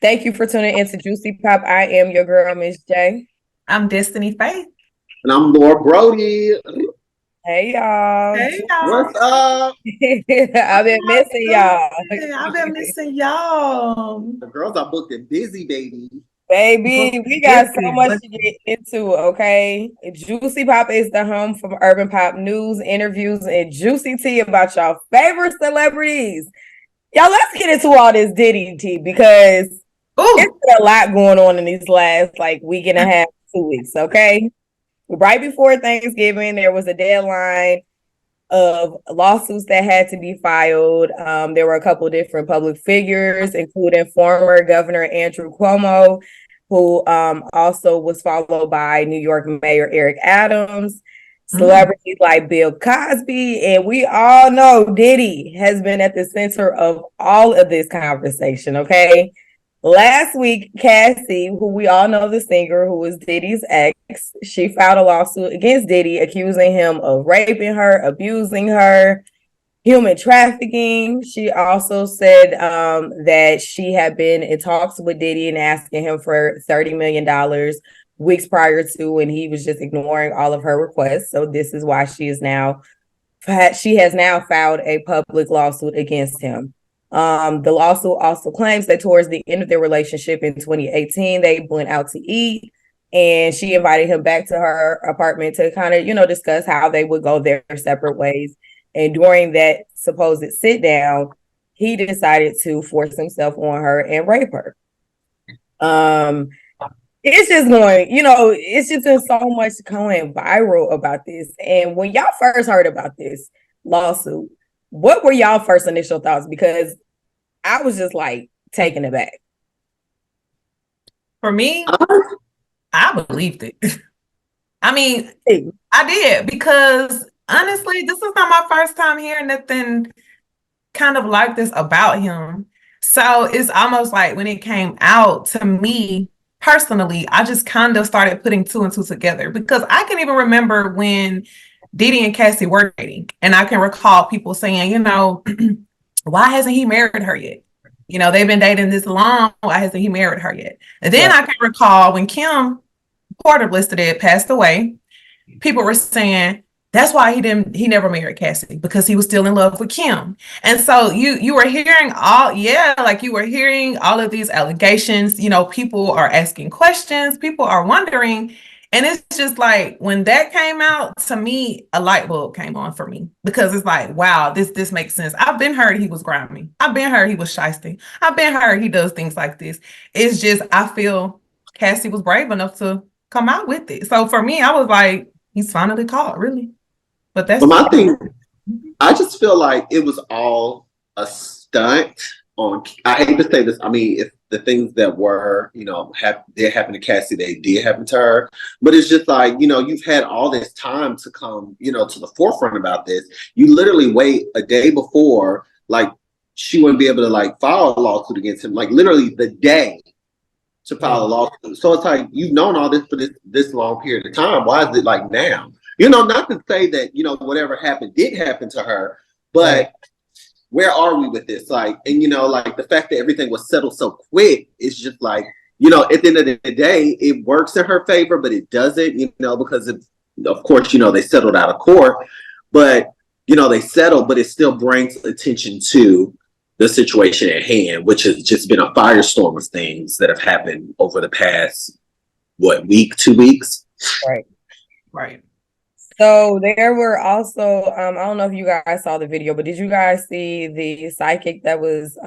Thank you for tuning into Juicy Pop. I am your girl, Miss J. I'm Destiny Faith. And I'm Lord Brody. Hey y'all. Hey y'all. What's up? I've been missing y'all. I've been missing y'all. The girls are booked and busy, baby. Baby, we got so much to get into, okay? Juicy Pop is the home for urban pop news, interviews, and juicy tea about y'all favorite celebrities. Y'all, let's get into all this Diddy tea because it's been a lot going on in these last week and a half, 2 weeks, okay? Right before Thanksgiving, there was a deadline of lawsuits that had to be filed. There were a couple different public figures, including former Governor Andrew Cuomo, who also was followed by New York Mayor Eric Adams, celebrities like Bill Cosby, and we all know Diddy has been at the center of all of this conversation, okay? Last week, Cassie, who we all know the singer, who was Diddy's ex, she filed a lawsuit against Diddy, accusing him of raping her, abusing her, human trafficking. She also said that she had been in talks with Diddy and asking him for $30 million weeks prior to, and he was just ignoring all of her requests. So this is why she has now filed a public lawsuit against him. The lawsuit also claims that towards the end of their relationship in 2018, they went out to eat, and she invited him back to her apartment to kind of, discuss how they would go their separate ways. And during that supposed sit down, he decided to force himself on her and rape her. It's just going, it's just been so much going viral about this. And when y'all first heard about this lawsuit, what were y'all first initial thoughts? Because I was just taken aback. For me, I believed it. I mean, I did, because honestly, this is not my first time hearing nothing kind of like this about him. So it's almost like when it came out to me personally, I just kind of started putting two and two together, because I can even remember when Diddy and Cassie were dating, and I can recall people saying, why hasn't he married her yet? They've been dating this long. Why hasn't he married her yet? And then I can recall when Kim Porter Blistead passed away, people were saying that's why he never married Cassie, because he was still in love with Kim. And so you were hearing all of these allegations. People are asking questions, people are wondering. And it's just like, when that came out, to me, a light bulb came on for me, because it's like, wow, this makes sense. I've been heard he was grimy. I've been heard he was shysty. I've been heard he does things like this. It's just, I feel Cassie was brave enough to come out with it. So for me, I was like, he's finally caught, really. But that's my thing. I just feel like it was all a stunt on. I hate to say this. I mean, if the things that were, did happen to Cassie, they did happen to her. But it's just like, you've had all this time to come, to the forefront about this. You literally wait a day before, she wouldn't be able to file a lawsuit against him, literally the day to file a lawsuit. So it's like, you've known all this for this long period of time. Why is it now? Not to say that, whatever happened did happen to her, but where are we with this? And the fact that everything was settled so quick is just at the end of the day, it works in her favor, but it doesn't, because of course, they settled out of court, but, they settled, but it still brings attention to the situation at hand, which has just been a firestorm of things that have happened over the past, week, 2 weeks? Right. So there were also, I don't know if you guys saw the video, but did you guys see the psychic that was,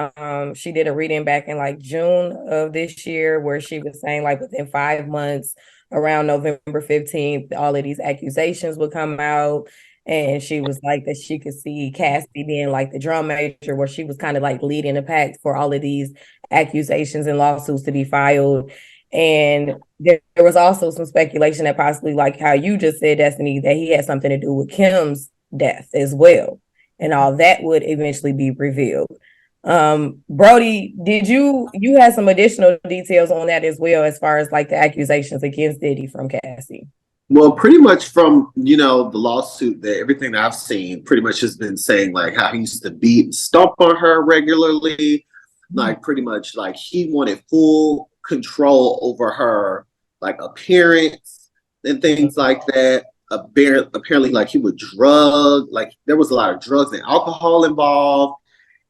she did a reading back in June of this year, where she was saying within 5 months, around November 15th, all of these accusations would come out. And she was that she could see Cassie being the drum major, where she was kind of leading the pack for all of these accusations and lawsuits to be filed. And there was also some speculation that possibly, how you just said, Destiny, that he had something to do with Kim's death as well. And all that would eventually be revealed. Brody, did you had some additional details on that as well, as far as the accusations against Diddy from Cassie? Well, pretty much from, the lawsuit, that everything that I've seen pretty much has been saying how he used to beat and stomp on her regularly. like pretty much like he wanted full control over her like appearance and things like that. Apparently, like he would drug, like there was a lot of drugs and alcohol involved.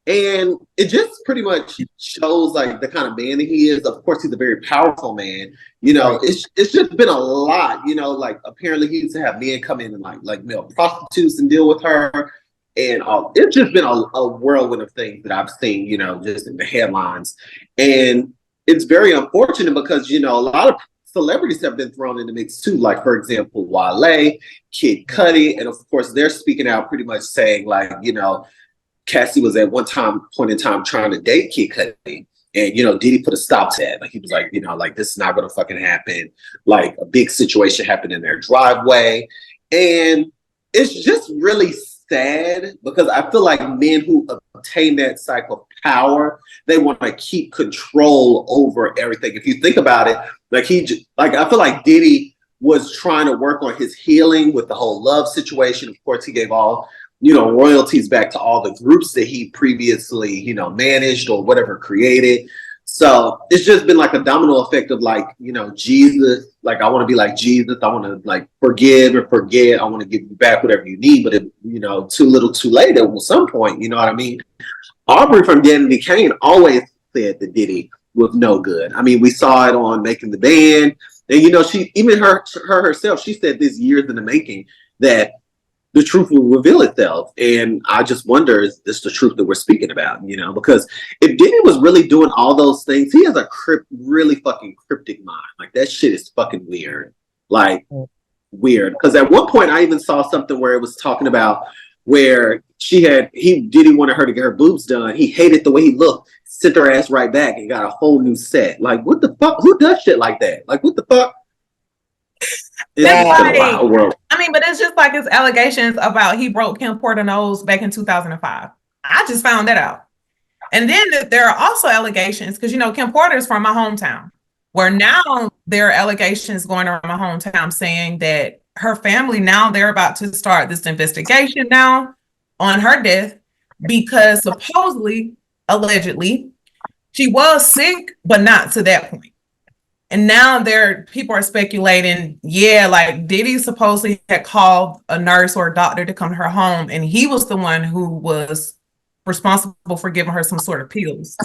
And it just pretty much shows like the kind of man that he is. Of course, he's a very powerful man. You know, right. It's just been a lot. You know, like apparently he used to have men come in and like male prostitutes and deal with her, and it's just been a whirlwind of things that I've seen. You know, just in the headlines, and it's very unfortunate because you know a lot of celebrities have been thrown in the mix too. Like for example, Wale, Kid Cudi, and of course they're speaking out pretty much saying like you know. Cassie was at one point in time trying to date Kid Cudi, and you know, Diddy put a stop to that. Like he was like, you know, like this is not gonna fucking happen. Like a big situation happened in their driveway, and it's just really sad because I feel like men who obtain that type of power, they want to keep control over everything. If you think about it, like I feel like Diddy was trying to work on his healing with the whole love situation. Of course, he gave all you know, royalties back to all the groups that he previously, you know, managed or whatever created. So it's just been like a domino effect of like, you know, Jesus, like I want to be like Jesus. I want to like forgive or forget. I want to give you back whatever you need. But if, you know, too little too late at some point, you know what I mean? Aubrey from Danity Kane always said that Diddy was no good. I mean, we saw it on Making the Band. And, you know, she, even her herself, she said this years in the making that the truth will reveal itself. And I just wonder, is this the truth that we're speaking about? You know, because if Diddy was really doing all those things, he has a really fucking cryptic mind. Like that shit is fucking weird. Like weird. Because at one point I even saw something where it was talking about where Diddy wanted her to get her boobs done. He hated the way he looked, sent her ass right back and got a whole new set. Like what the fuck? Who does shit like that? Like what the fuck? I mean, but it's just like his allegations about he broke Kim Porter's nose back in 2005. I just found that out. And then there are also allegations, because, you know, Kim Porter is from my hometown, where now there are allegations going around my hometown saying that her family, now they're about to start this investigation now on her death because supposedly, allegedly, she was sick, but not to that point. And now people are speculating, like Diddy supposedly had called a nurse or a doctor to come to her home, and he was the one who was responsible for giving her some sort of pills.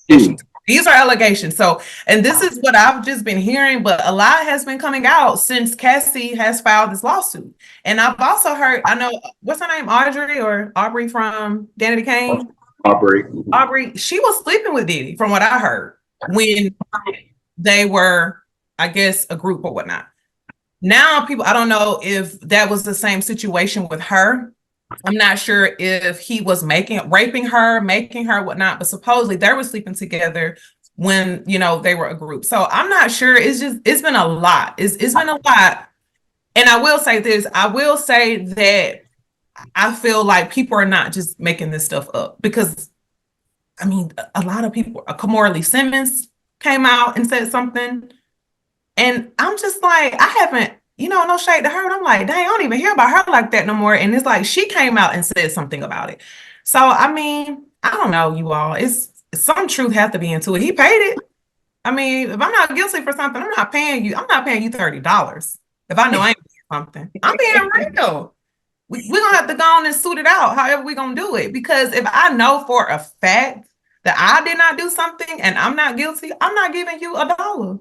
These are allegations. So, and this is what I've just been hearing, but a lot has been coming out since Cassie has filed this lawsuit. And I've also heard, I know, what's her name, Aubrey from Danity Kane? Aubrey, she was sleeping with Diddy, from what I heard, when they were, I guess, a group or whatnot. Now I don't know if that was the same situation with her. I'm not sure if he was raping her, making her, whatnot, but supposedly they were sleeping together when, you know, they were a group. So I'm not sure. It's been a lot. It's been a lot. And I will say this, I will say that I feel like people are not just making this stuff up, because I mean, a lot of people, Kamora Lee Simmons came out and said something, and I'm just like, I haven't, you know, no shade to her, and I'm like, dang, I don't even hear about her like that no more. And it's like she came out and said something about it. So I mean, I don't know, you all, it's some truth has to be into it. He paid it. I mean, if I'm not guilty for something, I'm not paying you $30 if I know I ain't doing something. I'm being real. We're gonna have to go on and suit it out however we're gonna do it, because if I know for a fact that I did not do something and I'm not guilty, I'm not giving you $1.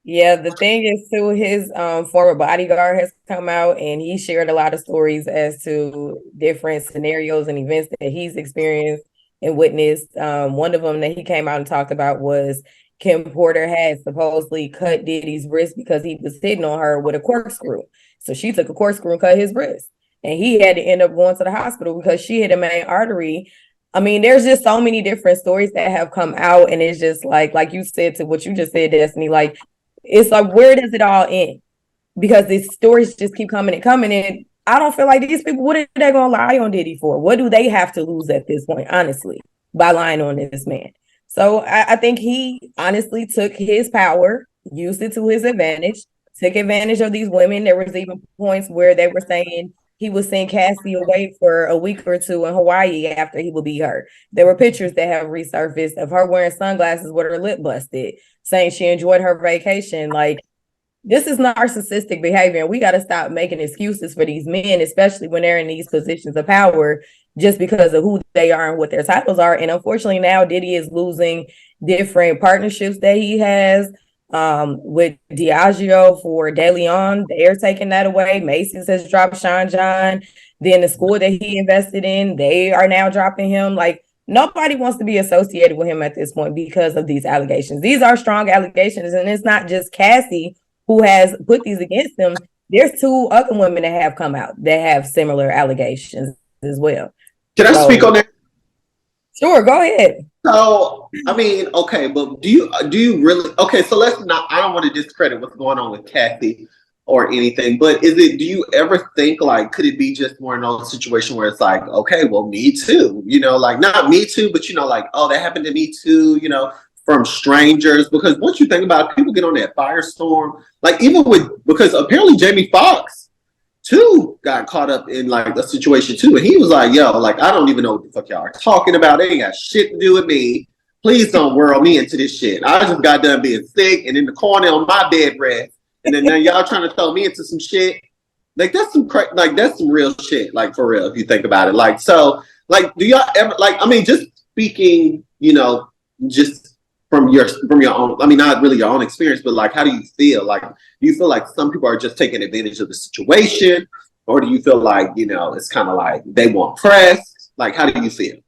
Yeah, the thing is too, his former bodyguard has come out and he shared a lot of stories as to different scenarios and events that he's experienced and witnessed. One of them that he came out and talked about was Kim Porter had supposedly cut Diddy's wrist because he was hitting on her with a corkscrew. So she took a corkscrew and cut his wrist. And he had to end up going to the hospital because she hit a main artery. I mean, there's just so many different stories that have come out, and it's just like you said, to what you just said, Destiny, like, it's like, where does it all end? Because these stories just keep coming and I don't feel like these people, what are they going to lie on Diddy for? What do they have to lose at this point, honestly, by lying on this man? So I think he honestly took his power, used it to his advantage, took advantage of these women. There was even points where they were saying he would send Cassie away for a week or two in Hawaii after he would beat her. There were pictures that have resurfaced of her wearing sunglasses with her lip busted, saying she enjoyed her vacation. Like, this is narcissistic behavior, and we got to stop making excuses for these men, especially when they're in these positions of power, just because of who they are and what their titles are. And unfortunately, now Diddy is losing different partnerships that he has with Diageo for De Leon. They're taking that away. Macy's has dropped Sean John. Then the school that he invested in, they are now dropping him. Like, nobody wants to be associated with him at this point because of these allegations. These are strong allegations, and it's not just Cassie who has put these against him. There's 2 other women that have come out that have similar allegations as well. Can I speak on that? Sure, go ahead. So, I mean, okay, but do you really? Okay, so let's not. I don't want to discredit what's going on with Kathy or anything, but do you ever think, like, could it be just more in a situation where it's like, okay, well, me too, like, not me too, but like, oh, that happened to me too, from strangers? Because once you think about it, people get on that firestorm, like, even because apparently Jamie Foxx too got caught up in like a situation too, and he was like, yo, like, I don't even know what the fuck y'all are talking about. They ain't got shit to do with me. Please don't whirl me into this shit. I just got done being sick and in the corner on my bed rest, and then now y'all trying to throw me into some shit. Like, that's some that's some real shit, like, for real, if you think about it. Like, so, like, do y'all ever, like, I mean, just speaking, just from your own, I mean, not really your own experience, but like, how do you feel? Like, do you feel like some people are just taking advantage of the situation, or do you feel like, it's kind of like they want press? Like, how do you feel?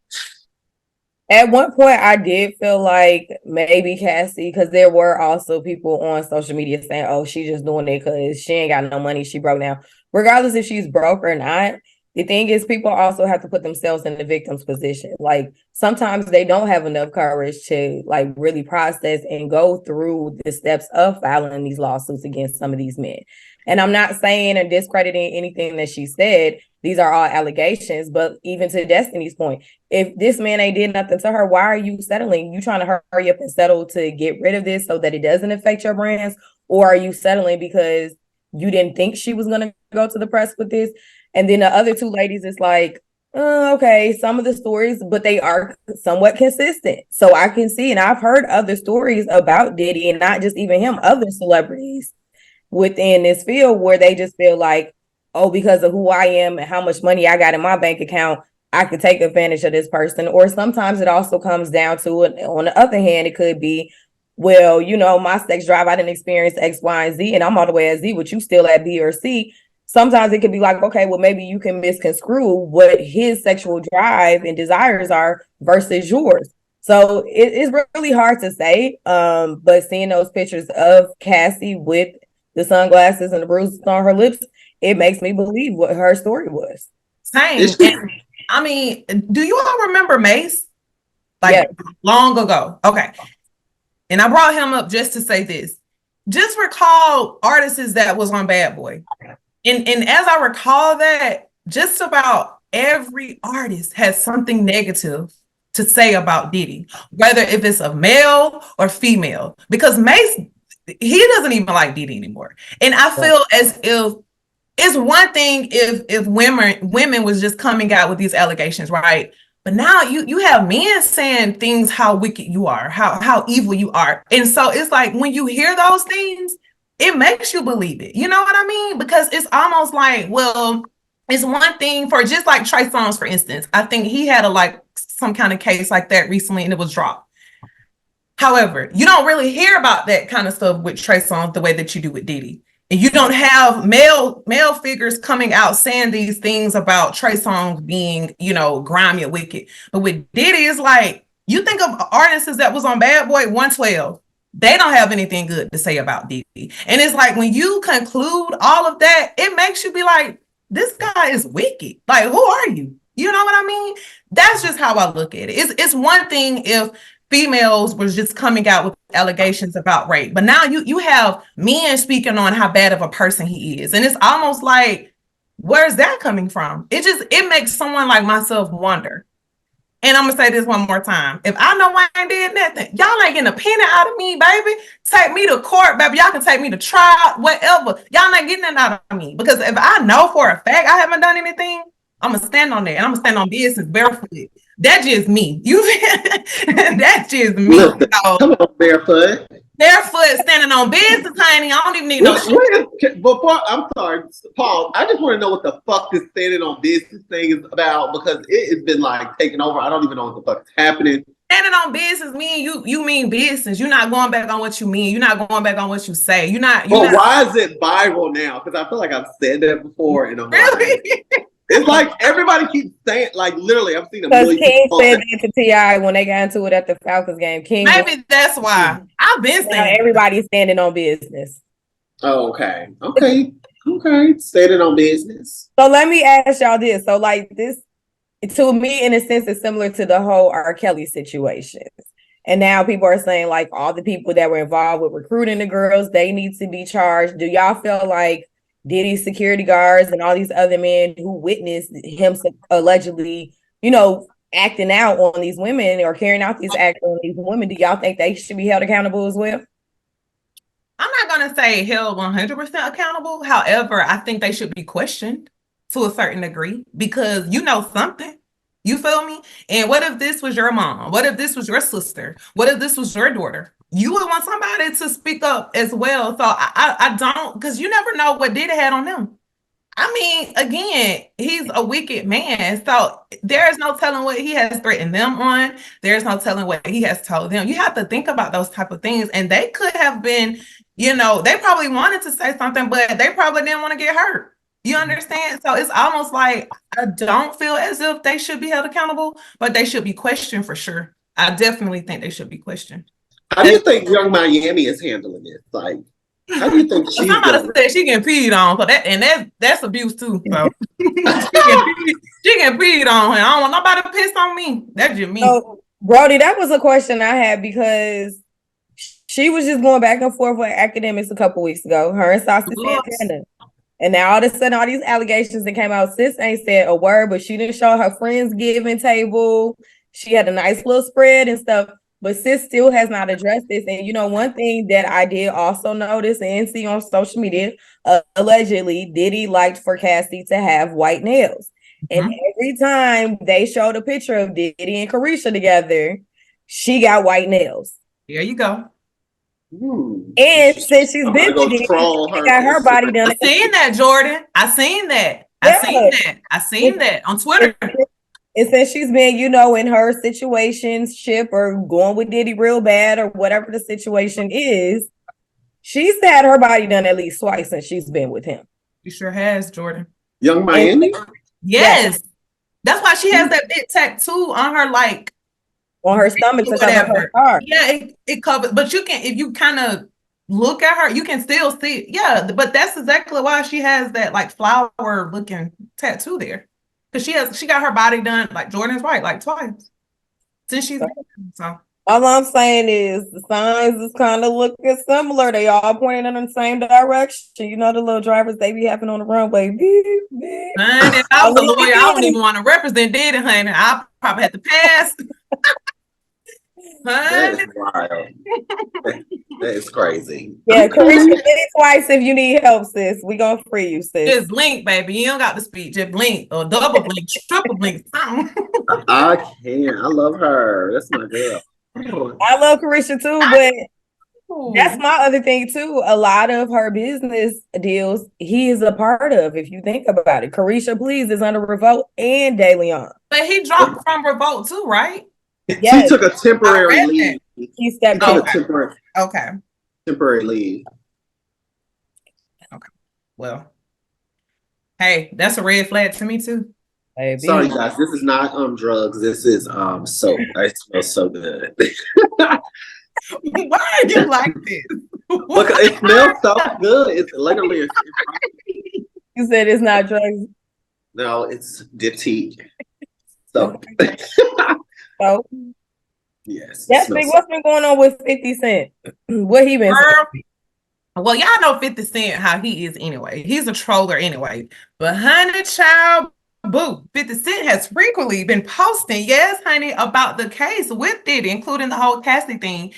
At one point, I did feel like maybe Cassie, because there were also people on social media saying, oh, she's just doing it because she ain't got no money, she broke now. Regardless if she's broke or not, the thing is, people also have to put themselves in the victim's position. Like, sometimes they don't have enough courage to, like, really process and go through the steps of filing these lawsuits against some of these men. And I'm not saying or discrediting anything that she said. These are all allegations. But even to Destiny's point, if this man ain't did nothing to her, why are you settling? You trying to hurry up and settle to get rid of this so that it doesn't affect your brands? Or are you settling because you didn't think she was going to go to the press with this? And then the other 2 ladies, it's like, okay, some of the stories, but they are somewhat consistent. So I can see, and I've heard other stories about Diddy, and not just even him, other celebrities within this field, where they just feel like, oh, because of who I am and how much money I got in my bank account, I could take advantage of this person. Or sometimes it also comes down to it. On the other hand, it could be, well, my sex drive, I didn't experience X, Y, and Z, and I'm all the way at Z, but you still at B or C. Sometimes it could be like, okay, well, maybe you can misconstrue what his sexual drive and desires are versus yours. So it's really hard to say. But seeing those pictures of Cassie with the sunglasses and the bruises on her lips, it makes me believe what her story was. Same. And, I mean, do you all remember Mace? Like, long ago. Okay. And I brought him up just to say this. Just recall artists that was on Bad Boy. And as I recall that, just about every artist has something negative to say about Diddy, whether if it's a male or female, because Mace, he doesn't even like Diddy anymore. And I feel as if it's one thing if women was just coming out with these allegations, right? But now you have men saying things, how wicked you are, how evil you are. And so it's like, when you hear those things, it makes you believe it. You know what I mean? Because it's almost like, well, it's one thing for just like Trey Songz, for instance. I think he had some kind of case like that recently, and it was dropped. However, you don't really hear about that kind of stuff with Trey Songz the way that you do with Diddy. And you don't have male figures coming out saying these things about Trey Songz being, grimy or wicked. But with Diddy, it's like, you think of artists that was on Bad Boy 112. They don't have anything good to say about Diddy. And it's like, when you conclude all of that, it makes you be like, this guy is wicked. Like, who are you? You know what I mean? That's just how I look at it. It's one thing if females was just coming out with allegations about rape, but now you have men speaking on how bad of a person he is. And it's almost like, where's that coming from? It makes someone like myself wonder, And I'm gonna say this one more time. If I know I ain't did nothing, y'all ain't getting a penny out of me, baby. Take me to court, baby. Y'all can take me to trial, whatever. Y'all not getting nothing out of me. Because if I know for a fact I haven't done anything, I'm gonna stand on that. And I'm gonna stand on business barefoot. That's just me. That's just me. Listen, come on, barefoot. Barefoot standing on business, honey. I don't even need no shit. Before, I'm sorry, Paul. I just want to know what the fuck this standing on business thing is about, because it has been like taking over. I don't even know what the fuck is happening. Standing on business mean you mean business. You're not going back on what you mean. You're not going back on what you say. You're not. Why is it viral now? Because I feel like I've said that before, and I'm really? Like, it's like everybody keeps saying, like, literally, I've seen a because million King people said that to T.I. when they got into it at the Falcons game. King, maybe that's why I've been saying everybody's standing on business. Oh, okay, standing on business. So let me ask y'all this. So like this, to me, in a sense, is similar to the whole R. Kelly situation. And now people are saying like all the people that were involved with recruiting the girls, they need to be charged. Do y'all feel like Diddy's security guards and all these other men who witnessed him allegedly, acting out on these women or carrying out these acts on these women, do y'all think they should be held accountable as well? I'm not going to say held 100% accountable. However, I think they should be questioned to a certain degree because you know something. You feel me? And what if this was your mom? What if this was your sister? What if this was your daughter? You would want somebody to speak up as well. So I don't, because you never know what Diddy had on them. I mean, again, he's a wicked man. So there's no telling what he has threatened them on. There's no telling what he has told them. You have to think about those type of things. And they could have been, they probably wanted to say something, but they probably didn't want to get hurt. You understand? So it's almost like I don't feel as if they should be held accountable, but they should be questioned for sure. I definitely think they should be questioned. How do you think Young Miami is handling it? Like, how do you think she's somebody said she getting peed on, so that's abuse too. So she getting peed on. I don't want nobody to piss on me. That's just me. So, Brody, that was a question I had because she was just going back and forth with academics a couple weeks ago. Her and Saucy Santana. And now all of a sudden, all these allegations that came out, sis ain't said a word, but she didn't show her friends giving table. She had a nice little spread and stuff, but sis still has not addressed this. And one thing that I did also notice and see on social media, allegedly, Diddy liked for Cassie to have white nails. Mm-hmm. And every time they showed a picture of Diddy and Carisha together, she got white nails. There you go. And since she's been with Diddy, she got her body done. I seen that, Jordan. I seen that. I seen that on Twitter. And since she's been, in her situationship or going with Diddy real bad or whatever the situation is, she's had her body done at least twice since she's been with him. She sure has, Jordan. Young Miami? Yes. That's why she has that big tattoo on her, like, on her stomach to cover her heart. Yeah, it covers. But you can, if you kind of look at her, you can still see. Yeah, but that's exactly why she has that like flower looking tattoo there, because she got her body done, like Jordan's right, like twice since she's so. All I'm saying is the signs is kind of looking similar. They all pointing in the same direction. The little drivers they be having on the runway. Honey, if I was a lawyer, I don't even want to represent Diddy, honey. I probably had to pass. That is wild. That is crazy. Yeah, Carisha, get it twice if you need help, sis. We gonna free you, sis. Just blink, baby. You don't got to speak. Just blink or double blink, triple blink. I can. I love her. That's my girl. I love Carisha too, but that's my other thing too. A lot of her business deals he is a part of. If you think about it, Carisha Please is under Revolt and DeLeon. But he dropped from Revolt too, right? Yes. He took a temporary leave. He stepped in. Temporary leave. Okay. Well, hey, that's a red flag to me too. Baby. Sorry guys, this is not drugs. This is soap. It smells so good. Why are you like this? Look, it smells so good. It's literally. You said it's not drugs. No, it's Diptyque. So. So, yes. That's big. What's been going on with 50 Cent? What he been saying? Well, y'all know 50 Cent how he is anyway. He's a troller anyway. But honey, child, Boo, 50 Cent has frequently been posting, yes, honey, about the case with Diddy, including the whole Cassie thing.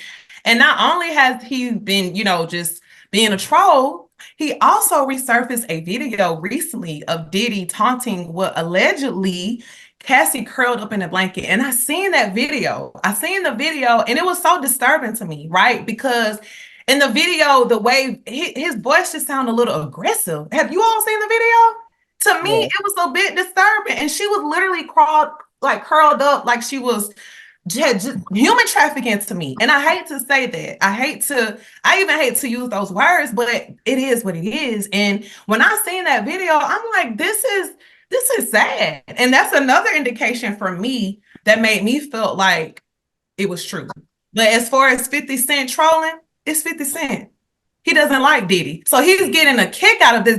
And not only has he been, just being a troll, he also resurfaced a video recently of Diddy taunting what allegedly Cassie curled up in a blanket. And I seen that video. I seen the video, and it was so disturbing to me, right? Because in the video, the way his voice just sounded a little aggressive. Have you all seen the video? To me, it was a bit disturbing. And she was literally curled up like she was just human trafficking to me. And I hate to say that. I even hate to use those words, but it is what it is. And when I seen that video, I'm like, this is sad. And that's another indication for me that made me feel like it was true. But as far as 50 Cent trolling, it's 50 Cent. He doesn't like Diddy. So he's getting a kick out of this.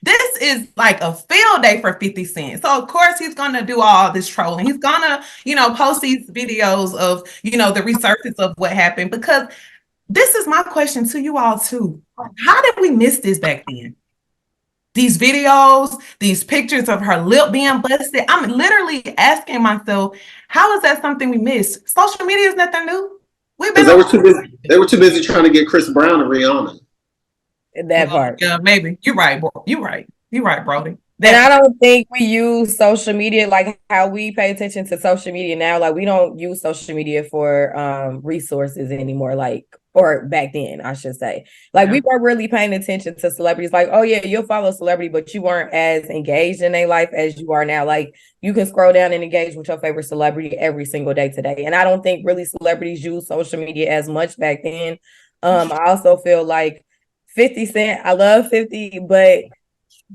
This is like a field day for 50 Cent. So of course he's gonna do all this trolling. He's gonna, post these videos of, the resurface of what happened. Because this is my question to you all too. How did we miss this back then? These videos, these pictures of her lip being busted. I'm literally asking myself, how is that something we missed? Social media is nothing new. Because they were too busy trying to get Chris Brown and Rihanna. That part. Yeah, maybe. You're right, bro. You're right, Brody. And I don't think we use social media like how we pay attention to social media now. Like we don't use social media for resources anymore. Or back then, I should say. Like we weren't really paying attention to celebrities. Like, oh yeah, you'll follow a celebrity, but you weren't as engaged in their life as you are now. Like you can scroll down and engage with your favorite celebrity every single day today. And I don't think really celebrities use social media as much back then. I also feel like 50 Cent, I love 50, but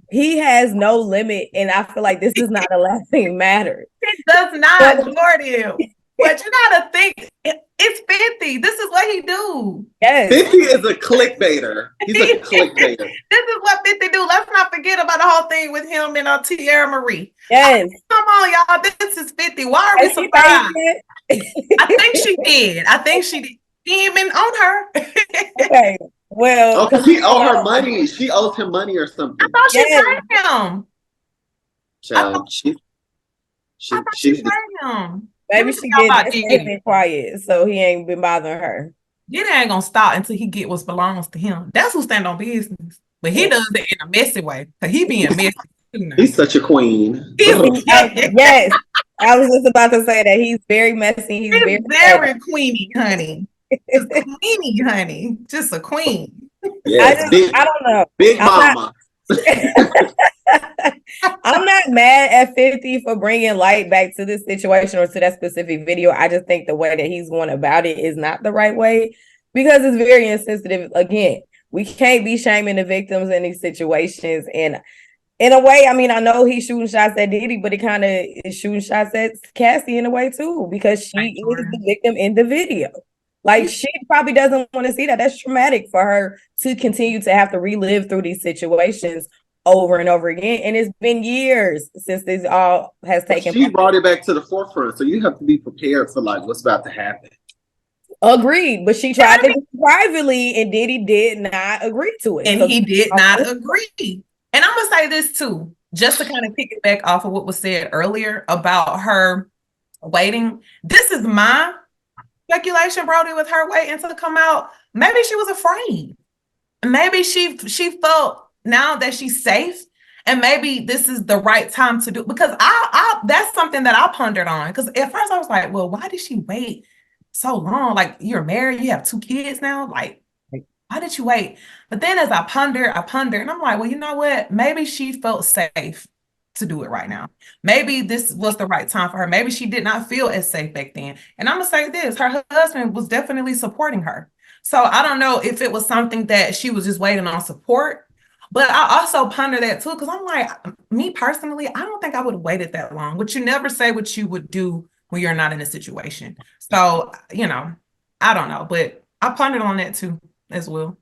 he has no limit, and I feel like this is not a laughing matter. It does not, Jordan. But you gotta think, it's 50. This is what he do. Yes. 50 is a clickbaiter. He's a clickbaiter. This is what 50 do. Let's not forget about the whole thing with him and Tierra Marie. Yes. Come on, y'all. This is 50. Why are we surprised? I think she did. He ain't been on her. Okay. Well, because he owed her money. She owes him money or something. I thought she paid him. Child, she paid him. Maybe she did been quiet, so he ain't been bothering her. Diddy ain't gonna stop until he get what belongs to him. That's who stand on business. But he does it in a messy way. Cause he being messy too now. He's such a queen. Yes. I was just about to say that he's very messy. He's very queeny, honey. Queenie, honey. Just a queen. Yes, I don't know. Big mama. I'm not mad at 50 for bringing light back to this situation or to that specific video. I just think the way that he's going about it is not the right way because it's very insensitive. Again, we can't be shaming the victims in these situations. And in a way, I mean, I know he's shooting shots at Diddy, but it kind of is shooting shots at Cassie in a way too, because she is the victim in the video. Like she probably doesn't want to see that. That's traumatic for her to continue to have to relive through these situations over and over again. And it's been years since this all has taken place. She brought it back to the forefront. So you have to be prepared for like what's about to happen. Agreed. But she tried to do it privately and Diddy did not agree to it. And he did not agree. And I'm going to say this too, just to kind of pick it back off of what was said earlier about her waiting. This is my speculation, Brody, with her waiting to come out. Maybe she was afraid. Maybe she felt now that she's safe, and maybe this is the right time to do. Because I that's something that I pondered on. Because at first I was like, well, why did she wait so long? Like you're married, you have 2 kids now. Like, why did you wait? But then as I ponder, and I'm like, well, you know what? Maybe she felt safe to do it right now. Maybe this was the right time for her. Maybe she did not feel as safe back then. And I'm gonna say this, her husband was definitely supporting her. So I don't know if it was something that she was just waiting on support, but I also ponder that too, because I'm like, me personally, I don't think I would have waited that long. But you never say what you would do when you're not in a situation. So, I don't know, but I pondered on that too as well.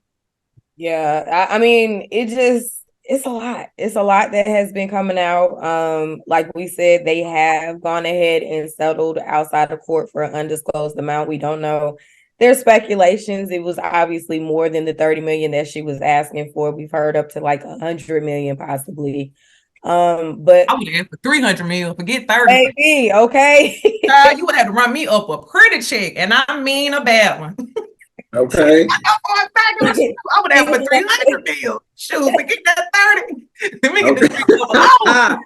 Yeah, I mean, it's a lot. It's a lot that has been coming out. Like we said, they have gone ahead and settled outside of court for an undisclosed amount. We don't know. There's speculations. It was obviously more than the 30 million that she was asking for. We've heard up to like 100 million possibly. But I would have for 300 mil. Forget 30. maybe, okay. You would have to run me up a pretty check, and I mean a bad one. Okay. I would have for 300 mil. Shoot, forget that 30. Let me get this thing alone.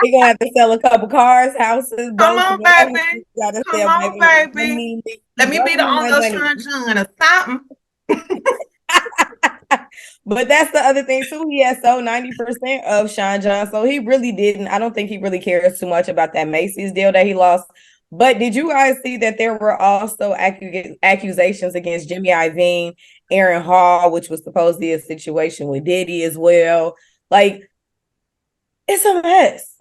You're gonna have to sell a couple cars, houses, Come boats. on, baby. Come on, baby. Let me be the owner of Sean or something. But that's the other thing too. He has sold 90% of Sean John, so he really didn't. I don't think he really cares too much about that Macy's deal that he lost. But did you guys see that there were also accusations against Jimmy Iovine, Aaron Hall, which was supposedly a situation with Diddy as well? Like, it's a mess.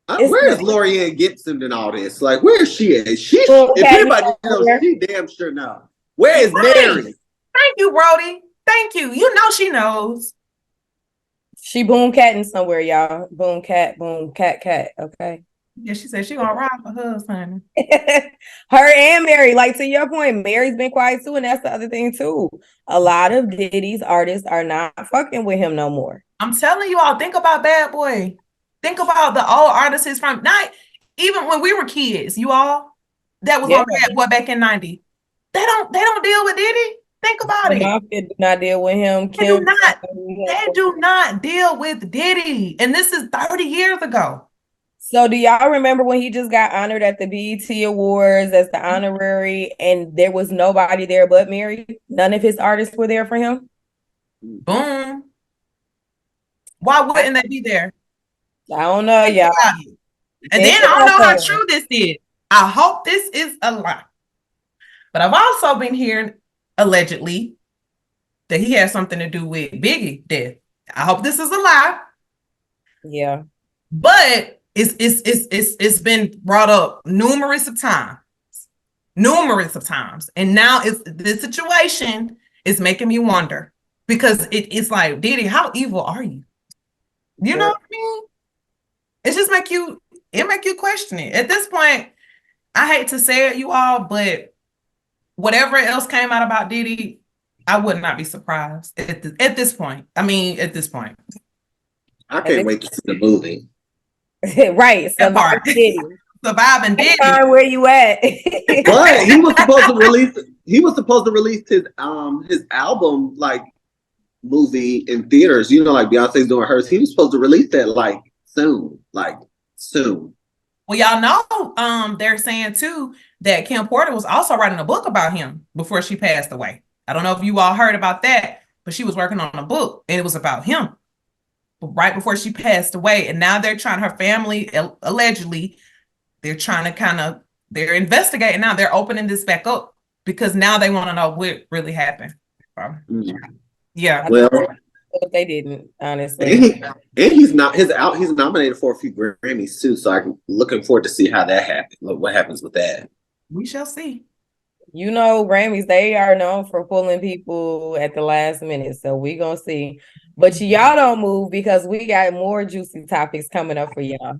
Where is Lorianne Gibson and all this? Like, where is she at? If anybody knows, she damn sure knows. Where is Mary? Thank you, Brody. Thank you. You know she knows. She boom catting somewhere, y'all. Boom cat. Okay. Yeah, she said she gonna ride for hers, honey. Her and Mary, like to your point, Mary's been quiet too, and that's the other thing too. A lot of Diddy's artists are not fucking with him no more. I'm telling you all, think about Bad Boy. Think about the old artists from not even when we were kids. You all that was on Bad Boy back in '90. They don't deal with Diddy. Think about it. Mafia do not deal with him. They do not deal with Diddy, and this is 30 years ago. So do y'all remember when he just got honored at the BET Awards as the honorary, and there was nobody there but Mary? None of his artists were there for him? Boom. Why wouldn't they be there? I don't know, y'all. And then I don't know how true this is. I hope this is a lie. But I've also been hearing allegedly that he has something to do with Biggie's death. I hope this is a lie. Yeah. But it's been brought up numerous of times. And now the situation is making me wonder, because it's like, Diddy, how evil are you? You know what I mean? It just make you question it. At this point, I hate to say it, you all, but whatever else came out about Diddy, I would not be surprised at this point. I can't wait to see the movie. Right. Surviving Diddy. Where you at? But he was supposed to release his album like movie in theaters. You know, like Beyonce's doing hers. He was supposed to release that like soon. Well, y'all know, they're saying too that Kim Porter was also writing a book about him before she passed away. I don't know if you all heard about that, but she was working on a book and it was about him right before she passed away. And now they're trying, her family, allegedly, they're trying to they're investigating now. They're opening this back up because now they want to know what really happened. Yeah. Well, but they didn't, honestly. And he's nominated for a few Grammys too. So I'm looking forward to see how that happens. What happens with that? We shall see. You know, Grammys, they are known for pulling people at the last minute. So we gonna see. But y'all don't move because we got more juicy topics coming up for y'all.